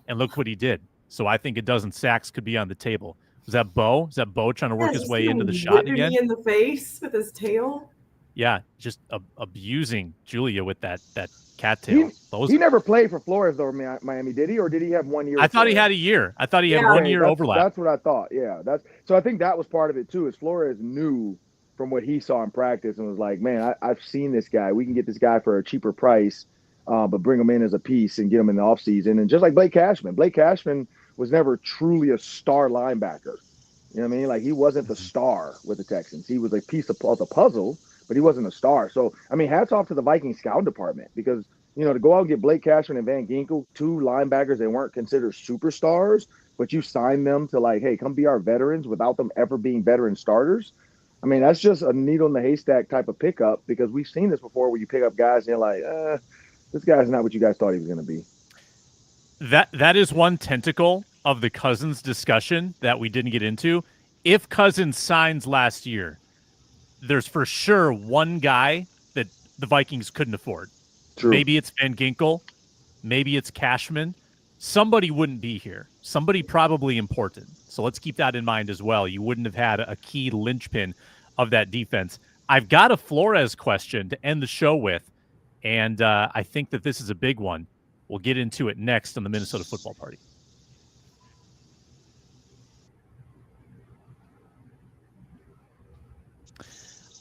look what he did. So I think a dozen sacks could be on the table. Was that Bo? Is that Bo trying to work his way into the shot again? Me in the face with his tail. Yeah, just abusing Julia with that cattail. He never played for Flores though, Miami, did he? Or did he have 1 year? I thought he had a year. I thought he had 1 year overlap. That's what I thought. Yeah, so I think that was part of it too. Is Flores knew from what he saw in practice and was like, man, I've seen this guy. We can get this guy for a cheaper price, but bring him in as a piece and get him in the offseason. And just like Blake Cashman was never truly a star linebacker. You know what I mean? Like, he wasn't the star with the Texans. He was a piece of the puzzle, but he wasn't a star. So, I mean, hats off to the Vikings scout department because, to go out and get Blake Cashman and Van Ginkel, 2 linebackers that weren't considered superstars, but you signed them to like, hey, come be our veterans without them ever being veteran starters. I mean, that's just a needle in the haystack type of pickup because we've seen this before where you pick up guys and you're like, this guy's not what you guys thought he was going to be. That is one tentacle of the Cousins discussion that we didn't get into. If Cousins signs last year, there's for sure one guy that the Vikings couldn't afford. True. Maybe it's Van Ginkel. Maybe it's Cashman. Somebody wouldn't be here. Somebody probably important. So let's keep that in mind as well. You wouldn't have had a key linchpin of that defense. I've got a Flores question to end the show with, and I think that this is a big one. We'll get into it next on the Minnesota Football Party.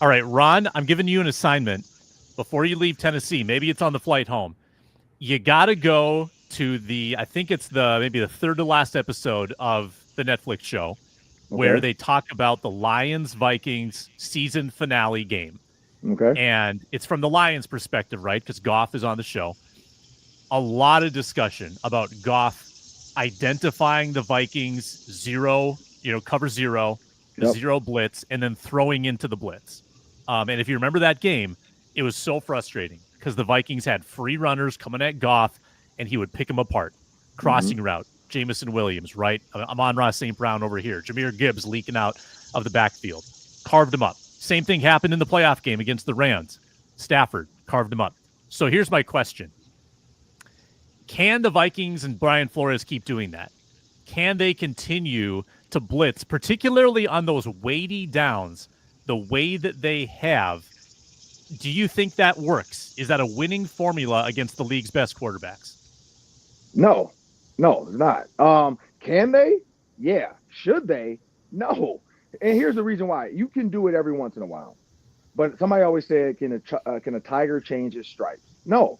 All right, Ron, I'm giving you an assignment before you leave Tennessee. Maybe it's on the flight home. You got to go to I think it's maybe the third to last episode of the Netflix show where they talk about the Lions-Vikings season finale game. Okay. And it's from the Lions' perspective, right? Because Goff is on the show. A lot of discussion about Goff identifying the Vikings cover zero, zero blitz, and then throwing into the blitz. And if you remember that game, it was so frustrating because the Vikings had free runners coming at Goff, and he would pick them apart. Crossing route, Jamison Williams, right? Amon-Ra St. Brown over here. Jahmyr Gibbs leaking out of the backfield. Carved him up. Same thing happened in the playoff game against the Rams. Stafford carved him up. So here's my question. Can the Vikings and Brian Flores keep doing that? Can they continue to blitz, particularly on those weighty downs, the way that they have? Do you think that works? Is that a winning formula against the league's best quarterbacks? No, it's not. Can they? Yeah. Should they? No. And here's the reason why. You can do it every once in a while. But somebody always said, can a tiger change his stripes? No.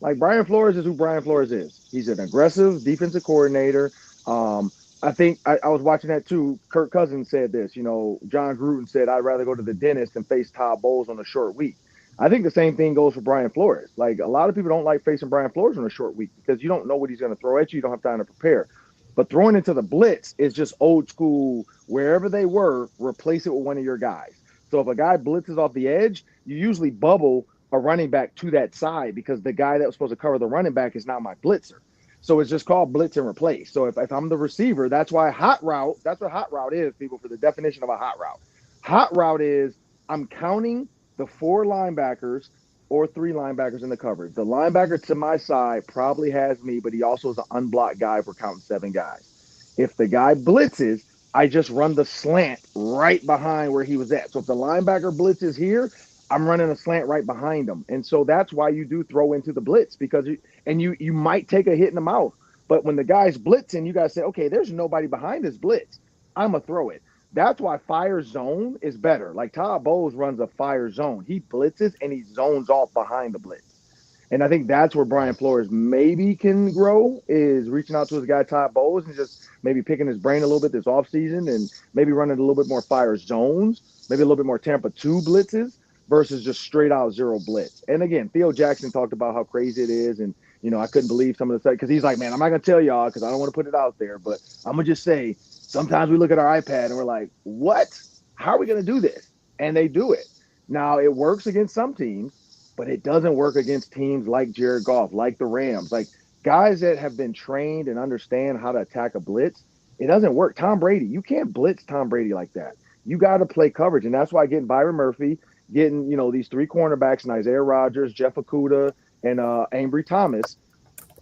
Like, Brian Flores is who Brian Flores is. He's an aggressive defensive coordinator. I think I was watching that too. Kirk Cousins said this. John Gruden said, I'd rather go to the dentist than face Todd Bowles on a short week. I think the same thing goes for Brian Flores. Like, a lot of people don't like facing Brian Flores on a short week because you don't know what he's going to throw at you. You don't have time to prepare. But throwing into the blitz is just old school. Wherever they were, replace it with one of your guys. So if a guy blitzes off the edge, you usually bubble a running back to that side because the guy that was supposed to cover the running back is not my blitzer. So it's just called blitz and replace. So if I'm the receiver, that's why hot route, that's what hot route is, people, for the definition of a hot route. Hot route is I'm counting the 4 linebackers or 3 linebackers in the coverage. The linebacker to my side probably has me, but he also is an unblocked guy if we're counting 7 guys. If the guy blitzes, I just run the slant right behind where he was at. So if the linebacker blitzes here, I'm running a slant right behind him. And so that's why you do throw into the blitz because you might take a hit in the mouth. But when the guy's blitzing, you guys say, okay, there's nobody behind this blitz. I'm going to throw it. That's why fire zone is better. Like, Todd Bowles runs a fire zone. He blitzes and he zones off behind the blitz. And I think that's where Brian Flores maybe can grow, is reaching out to his guy Todd Bowles and just maybe picking his brain a little bit this offseason and maybe running a little bit more fire zones, maybe a little bit more Tampa 2 blitzes versus just straight out zero blitz. And again, Theo Jackson talked about how crazy it is. And, I couldn't believe some of the stuff because he's like, man, I'm not going to tell y'all because I don't want to put it out there, but I'm going to just say, sometimes we look at our iPad and we're like, what? How are we going to do this? and they do it. Now, it works against some teams, but it doesn't work against teams like Jared Goff, like the Rams, like guys that have been trained and understand how to attack a blitz. It doesn't work. Tom Brady, you can't blitz Tom Brady like that. You got to play coverage, and that's why getting Byron Murphy, getting these three cornerbacks, and Isaiah Rodgers, Jeff Okudah, and Ambry Thomas.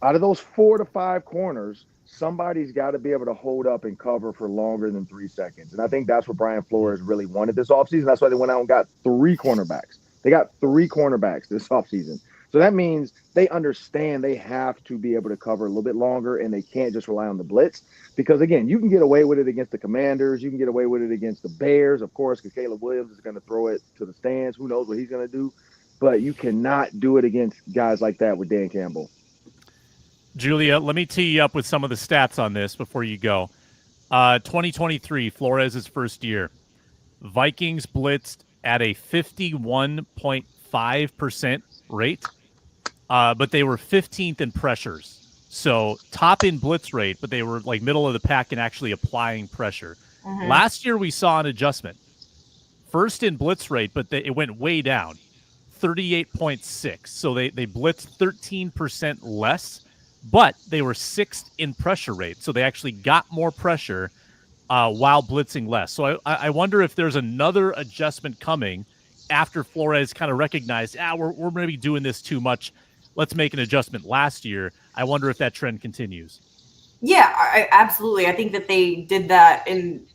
Out of those 4 to 5 corners, somebody's got to be able to hold up and cover for longer than 3 seconds. And I think that's what Brian Flores really wanted this offseason. That's why they went out and got 3 cornerbacks. They got 3 cornerbacks this offseason. So that means they understand they have to be able to cover a little bit longer, and they can't just rely on the blitz. Because, again, you can get away with it against the Commanders. You can get away with it against the Bears, of course, because Caleb Williams is going to throw it to the stands. Who knows what he's going to do. But you cannot do it against guys like that with Dan Campbell. Julia, let me tee you up with some of the stats on this before you go. 2023, Flores' first year. Vikings blitzed at a 51.5% rate, but they were 15th in pressures. So top in blitz rate, but they were like middle of the pack in actually applying pressure. Mm-hmm. Last year, we saw an adjustment. First in blitz rate, but it went way down, 38.6. So they blitzed 13% less. But they were 6th in pressure rate, so they actually got more pressure while blitzing less. So I wonder if there's another adjustment coming after Flores kind of recognized, we're maybe doing this too much. Let's make an adjustment last year. I wonder if that trend continues. Yeah, absolutely. I think that they did that in,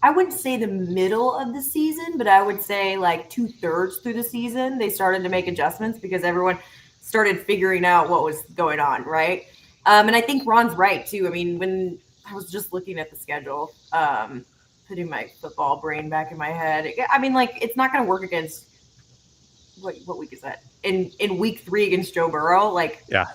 I wouldn't say the middle of the season, but I would say like 2/3 through the season, they started to make adjustments because everyone – started figuring out what was going on, right? And I think Ron's right, too. I mean, when I was just looking at the schedule, putting my football brain back in my head, I mean, like, it's not going to work against – what week is that? In week 3 against Joe Burrow? Like, yeah,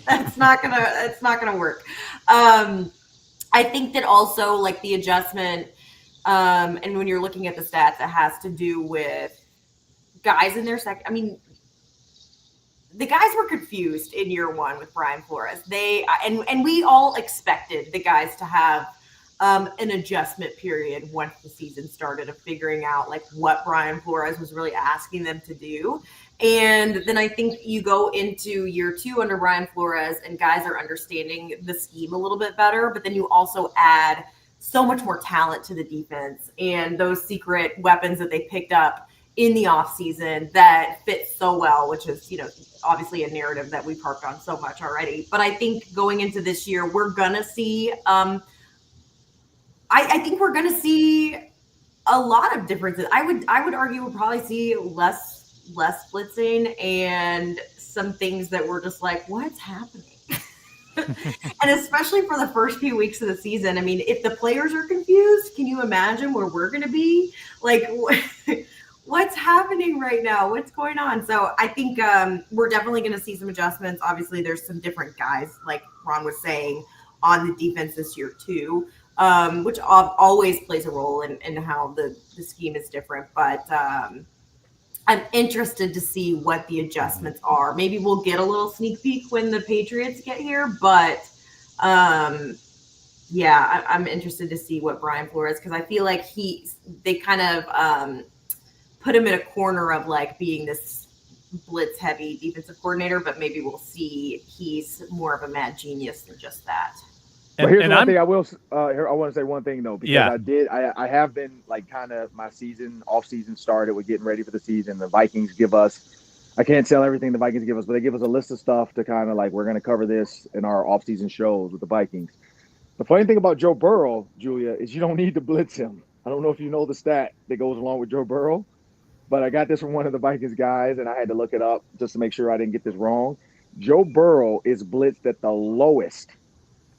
that's not gonna work. I think that also, like, the adjustment, and when you're looking at the stats, it has to do with guys in their second – I mean – the guys were confused in year 1 with Brian Flores. They and we all expected the guys to have an adjustment period once the season started of figuring out like what Brian Flores was really asking them to do. And then I think you go into year 2 under Brian Flores and guys are understanding the scheme a little bit better, but then you also add so much more talent to the defense and those secret weapons that they picked up in the offseason that fit so well, which is, obviously a narrative that we've harped on so much already. But I think going into this year, we're going to see, I think we're going to see a lot of differences. I would argue we'll probably see less blitzing and some things that were just like, what's happening? And especially for the first few weeks of the season. I mean, if the players are confused, can you imagine where we're going to be? Like, what's happening right now? What's going on? So I think we're definitely going to see some adjustments. Obviously, there's some different guys, like Ron was saying, on the defense this year too, which always plays a role in how the scheme is different. But I'm interested to see what the adjustments are. Maybe we'll get a little sneak peek when the Patriots get here. But, I'm interested to see what Brian Flores, because I feel like they kind of put him in a corner of like being this blitz heavy defensive coordinator, but maybe we'll see he's more of a mad genius than just that. But here's one thing I will. I want to say one thing though, because I have been like kind of my off season started with getting ready for the season. The Vikings give us, I can't tell everything the Vikings give us, but they give us a list of stuff to kind of like, we're going to cover this in our off season shows with the Vikings. The funny thing about Joe Burrow, Julia, is you don't need to blitz him. I don't know if you know the stat that goes along with Joe Burrow, but I got this from one of the Vikings guys, and I had to look it up just to make sure I didn't get this wrong. Joe Burrow is blitzed at the lowest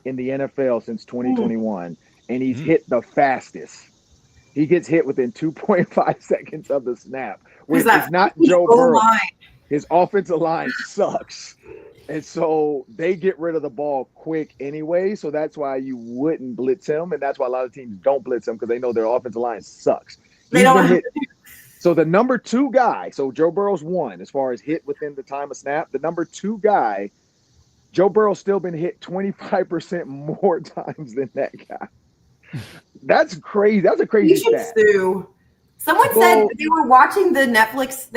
in the NFL since 2021, and he's hit the fastest. He gets hit within 2.5 seconds of the snap, which is not Joe Burrow. His offensive line sucks. And so they get rid of the ball quick anyway, so that's why you wouldn't blitz him, and that's why a lot of teams don't blitz him because they know their offensive line sucks. So the number 2 guy, so Joe Burrow's 1 as far as hit within the time of snap. The number 2 guy, Joe Burrow's still been hit 25% more times than that guy. That's crazy. That's a crazy You should stat. sue. Someone said they were watching Netflix,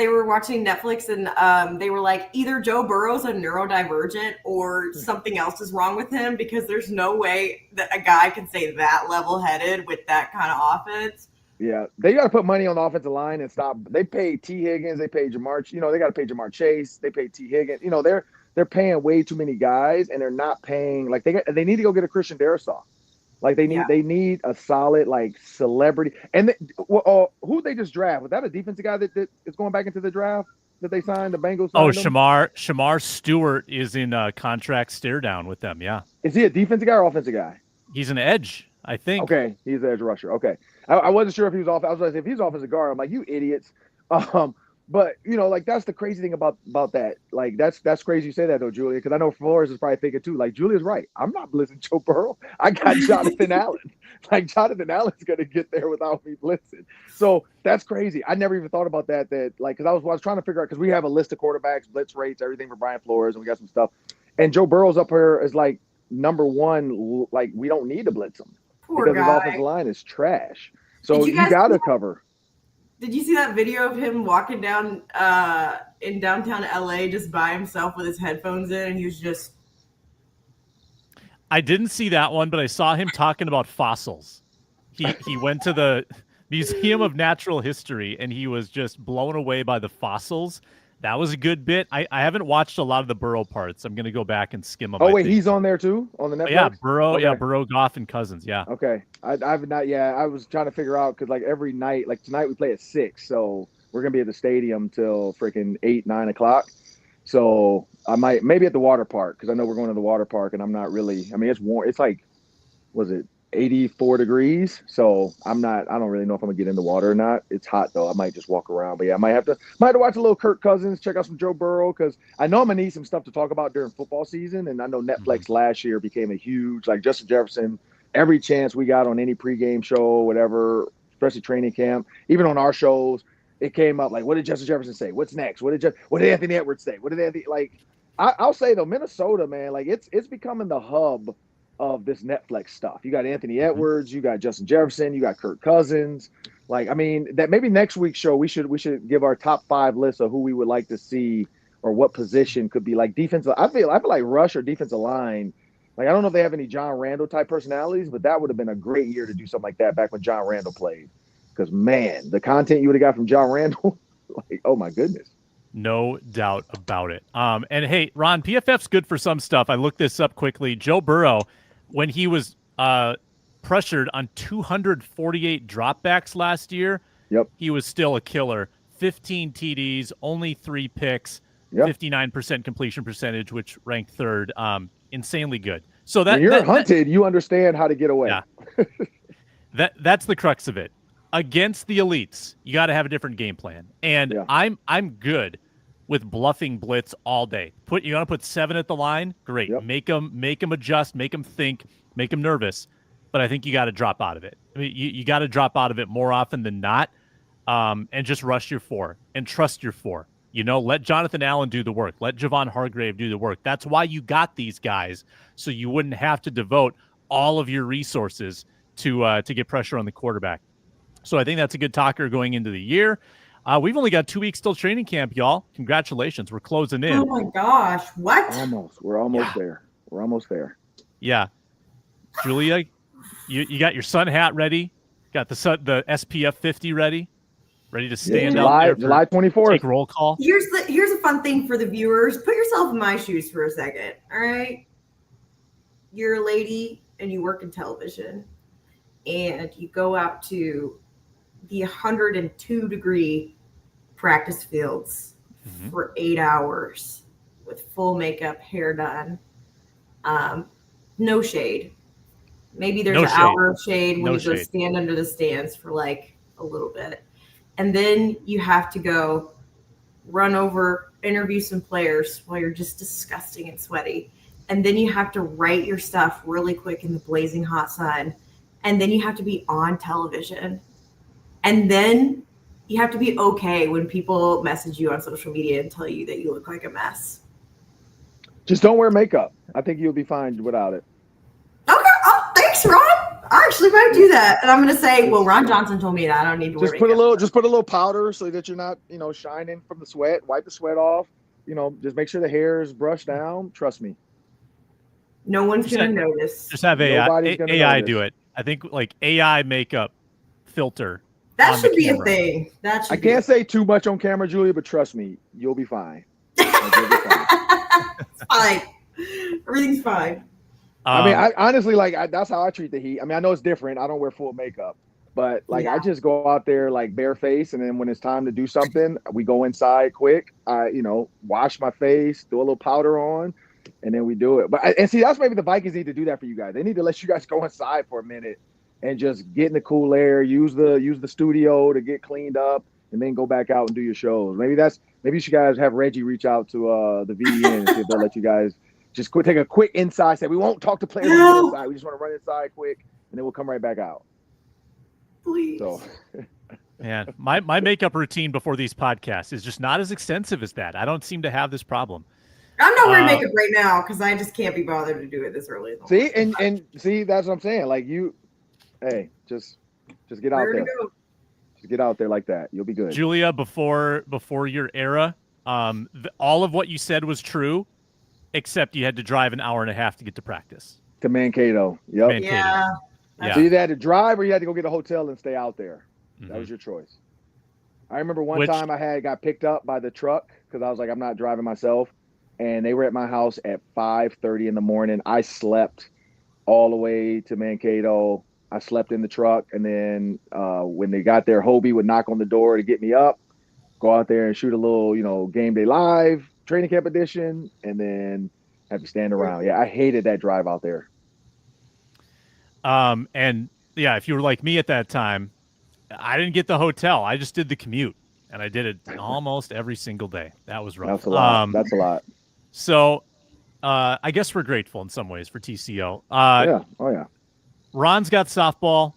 and they were like, either Joe Burrow's a neurodivergent or something else is wrong with him, because there's no way that a guy can stay that level-headed with that kind of offense. Yeah, they got to put money on the offensive line and stop. They pay T. Higgins, they pay Jamar. They got to pay Jamar Chase. They pay T. Higgins. They're paying way too many guys, and they're not paying like they need to go get a Christian Darrisaw. Like they need a solid like celebrity. And who they just draft? Was that a defensive guy that is going back into the draft that they signed? The Bengals. Shamar Stewart is in a contract stare down with them. Yeah. Is he a defensive guy or offensive guy? He's an edge, I think. Okay, he's an edge rusher. Okay, I wasn't sure if he was off. I was like, if he's offensive guard, I'm like, you idiots. But like that's the crazy thing about that. Like that's crazy you say that though, Julia, because I know Flores is probably thinking too. Like Julia's right. I'm not blitzing Joe Burrow. I got Jonathan Allen. Like Jonathan Allen's gonna get there without me blitzing. So that's crazy. I never even thought about that. That like because I was trying to figure out because we have a list of quarterbacks, blitz rates, everything for Brian Flores, and we got some stuff. And Joe Burrow's up here is like number one. Like we don't need to blitz him because his offensive line is trash. So you got to cover. Did you see that video of him walking down in downtown LA just by himself with his headphones in, and he was just... I didn't see that one, but I saw him talking about fossils. He went to the Museum of Natural History, and he was just blown away by the fossils. That was a good bit. I haven't watched a lot of the Burrow parts. I'm going to go back and skim them. Oh, wait, he's on there too? On the Netflix? Yeah, Burrow. Okay. Yeah, Burrow, Goff, and Cousins. Yeah. Okay. I've not. Yeah, I was trying to figure out because like every night, like tonight we play at 6, so we're gonna be at the stadium till freaking 8, 9 o'clock. So I might maybe at the water park because I know we're going to the water park, and I'm not really. I mean, it's warm. It's like, was it 84 degrees? So I don't really know if I'm gonna get in the water or not. It's hot though. I might just walk around. But yeah, I might have to watch a little Kirk Cousins, check out some Joe Burrow, because I know I'm gonna need some stuff to talk about during football season. And I know Netflix last year became a huge, like Justin Jefferson, every chance we got on any pregame show, whatever, especially training camp, even on our shows, it came up like, what did Justin Jefferson say? What's next? What did Anthony Edwards say? What did Anthony I'll say though, Minnesota, man, like it's becoming the hub of this Netflix stuff. You got Anthony Edwards, you got Justin Jefferson, you got Kirk Cousins. Like, I mean, that maybe next week's show we should give our top 5 list of who we would like to see or what position could be like defensive. I feel like rush or defensive line. Like, I don't know if they have any John Randall type personalities, but that would have been a great year to do something like that back when John Randall played. Because man, the content you would have got from John Randall, like, oh my goodness. No doubt about it. And hey, Ron, PFF's good for some stuff. I looked this up quickly. Joe Burrow, when he was pressured on 248 dropbacks last year, he was still a killer. 15 TDs, only 3 picks, 59% completion percentage, which ranked 3rd. Insanely good. So that when you're hunted, you understand how to get away. Yeah. That's the crux of it. Against the elites, you got to have a different game plan. And I'm good with bluffing blitz all day. You want to put 7 at the line? Great. Make them adjust, make them think, make them nervous. But I think you got to drop out of it. I mean, you got to drop out of it more often than not, and just rush your 4 and trust your 4. Let Jonathan Allen do the work. Let Javon Hargrave do the work. That's why you got these guys, so you wouldn't have to devote all of your resources to get pressure on the quarterback. So I think that's a good talker going into the year. We've only got 2 weeks till training camp, y'all. Congratulations. We're closing in. Oh, my gosh. What? We're almost there. We're almost there. Yeah. Julia, you got your sun hat ready? Got the SPF 50 ready to stand out there. July 24th. Take roll call. Here's a fun thing for the viewers. Put yourself in my shoes for a second, all right? You're a lady and you work in television, and you go out to the 102-degree practice fields for 8 hours with full makeup, hair done, no shade. Maybe there's an hour of shade when you go stand under the stands for like a little bit. And then you have to go run over, interview some players while you're just disgusting and sweaty. And then you have to write your stuff really quick in the blazing hot sun. And then you have to be on television. And then you have to be okay when people message you on social media and tell you that you look like a mess. Just don't wear makeup. I think you'll be fine without it. Okay. Oh, thanks, Ron. I actually might do that, and I'm gonna say, well, Ron Johnson told me that I don't need to wear makeup. Just put a little powder so that you're not, shining from the sweat. Wipe the sweat off. Just make sure the hair is brushed down. Trust me. No one's gonna notice. Just have AI do it. I think like AI makeup filter. That should be a thing. I can't say too much on camera, Julia, but trust me, you'll be fine. It's fine. Everything's fine. I mean, I honestly, that's how I treat the heat. I mean, I know it's different. I don't wear full makeup, but I just go out there like bare face, and then when it's time to do something, we go inside quick. I, wash my face, throw a little powder on, and then we do it. But see, that's maybe the Vikings need to do that for you guys. They need to let you guys go inside for a minute and just get in the cool air, use the studio to get cleaned up, and then go back out and do your shows. Maybe you should guys have Reggie reach out to the VEN and see if they'll let you guys just take a quick inside. Say we won't talk to players on the inside. We just want to run inside quick, and then we'll come right back out. Please. So, man, my makeup routine before these podcasts is just not as extensive as that. I don't seem to have this problem. I'm not wearing makeup right now because I just can't be bothered to do it this early. See, and see, that's what I'm saying. Like hey, just get out there. Just get out there like that. You'll be good. Julia, before your era, all of what you said was true, except you had to drive an hour and a half to get to practice. To Mankato. Yep. Mankato. Yeah. So you either had to drive or you had to go get a hotel and stay out there. That was your choice. I remember one time got picked up by the truck because I was like, I'm not driving myself. And they were at my house at 5:30 in the morning. I slept all the way to Mankato. I slept in the truck. And then when they got there, Hobie would knock on the door to get me up, go out there and shoot a little, Game Day Live, training camp edition, and then have to stand around. Yeah, I hated that drive out there. And yeah, if you were like me at that time, I didn't get the hotel. I just did the commute, and I did it almost every single day. That was rough. That's a lot. That's a lot. So, I guess we're grateful in some ways for TCO. Yeah. Oh yeah. Ron's got softball.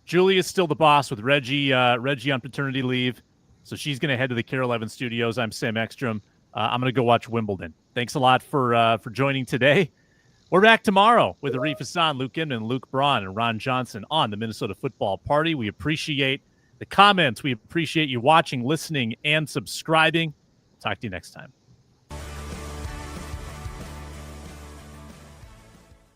Julia's still the boss with Reggie on paternity leave, so she's going to head to the Carol Evans Studios. I'm Sam Ekstrom. I'm going to go watch Wimbledon. Thanks a lot for joining today. We're back tomorrow with Arif Hassan, Luke Inman, Luke Braun, and Ron Johnson on the Minnesota Football Party. We appreciate the comments. We appreciate you watching, listening, and subscribing. Talk to you next time.